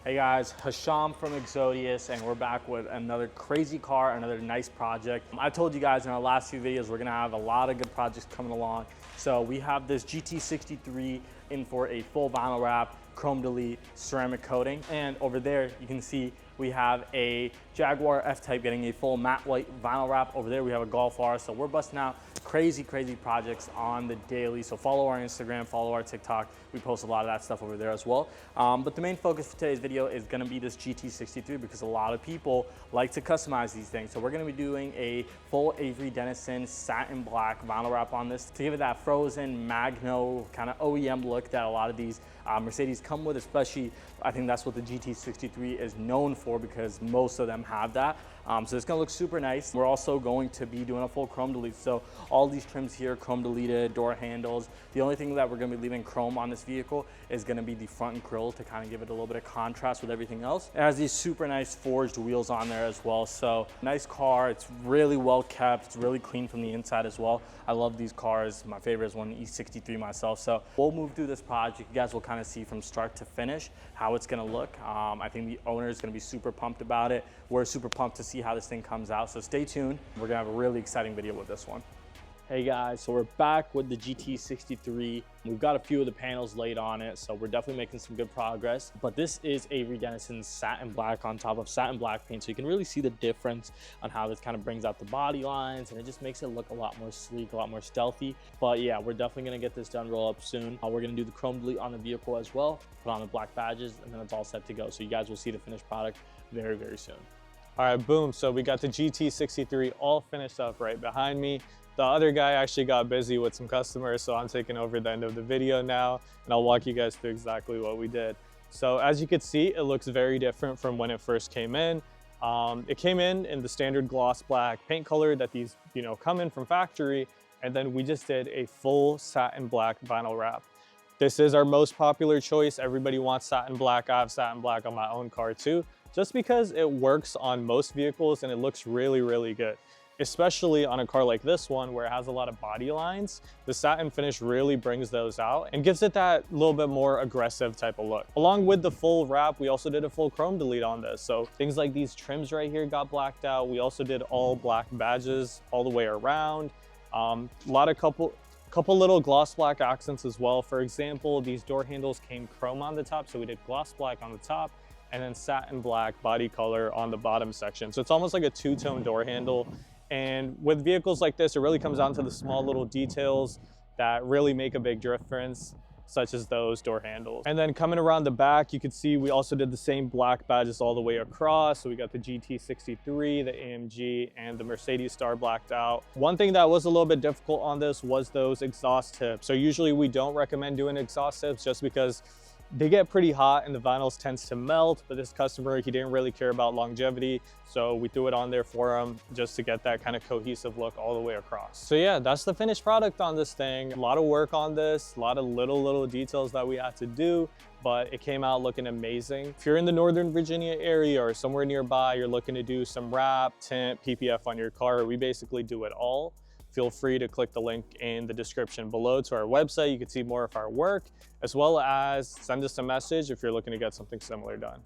Hey guys, Hasham from Exodius, and we're back with another crazy car, another nice project. I told you guys in our last few videos we're gonna have a lot of good projects coming along. So we have this GT63 in for a full vinyl wrap, chrome delete, ceramic coating. And over there you can see we have a Jaguar F-Type getting a full matte white vinyl wrap. Over there we have a Golf R. So we're busting out crazy projects on the daily. So follow our Instagram, follow our TikTok. We post a lot of that stuff over there as well. But the main focus for today's video is gonna be this GT63 because a lot of people like to customize these things. So we're gonna be doing a full Avery Dennison satin black vinyl wrap on this to give it that frozen Magno kind of OEM look that a lot of these Mercedes come with, especially I think that's what the GT63 is known for because most of them have that. So it's gonna look super nice. We're also going to be doing a full chrome delete. So all these trims here, chrome deleted, door handles. The only thing that we're gonna be leaving chrome on this vehicle is gonna be the front grille to kind of give it a little bit of contrast with everything else. It has these super nice forged wheels on there as well. So nice car, it's really well kept. It's really clean from the inside as well. I love these cars. My favorite is one E63 myself. So we'll move through this project. You guys will kind of see from start to finish how it's gonna look. I think the owner is gonna be super pumped about it. We're super pumped to see how this thing comes out. So stay tuned. We're gonna have a really exciting video with this one. Hey guys, so we're back with the GT63. We've got a few of the panels laid on it, so we're definitely making some good progress. But this is Avery Dennison's satin black on top of satin black paint, so you can really see the difference on how this kind of brings out the body lines, and it just makes it look a lot more sleek, a lot more stealthy. But yeah, we're definitely gonna get this done roll up soon. We're gonna do the chrome delete on the vehicle as well, put on the black badges, and then it's all set to go. So you guys will see the finished product very soon. All right, boom. So we got the GT63 all finished up right behind me. The other guy actually got busy with some customers, so I'm taking over the end of the video now, and I'll walk you guys through exactly what we did. So as you can see, it looks very different from when it first came in. It came in the standard gloss black paint color that these come in from factory, and then we just did a full satin black vinyl wrap. This is our most popular choice. Everybody wants satin black. I have satin black on my own car too, just because it works on most vehicles and it looks really good. Especially on a car like this one where it has a lot of body lines, the satin finish really brings those out and gives it that little bit more aggressive type of look. Along with the full wrap, we also did a full chrome delete on this. So things like these trims right here got blacked out. We also did all black badges all the way around. Couple little gloss black accents as well. For example, these door handles came chrome on the top, so we did gloss black on the top and then satin black body color on the bottom section. So it's almost like a two-tone door handle. And with vehicles like this, it really comes down to the small little details that really make a big difference, such as those door handles. And then coming around the back, you can see we also did the same black badges all the way across. So we got the GT63, the AMG, and the Mercedes star blacked out. One thing that was a little bit difficult on this was those exhaust tips. So usually we don't recommend doing exhaust tips just because they get pretty hot and the vinyls tends to melt, but this customer, he didn't really care about longevity. So we threw it on there for him just to get that kind of cohesive look all the way across. So yeah, that's the finished product on this thing. A lot of work on this, a lot of little details that we had to do, but it came out looking amazing. If you're in the Northern Virginia area or somewhere nearby, you're looking to do some wrap, tint, PPF on your car, we basically do it all. Feel free to click the link in the description below to our website. You can see more of our work, as well as send us a message if you're looking to get something similar done.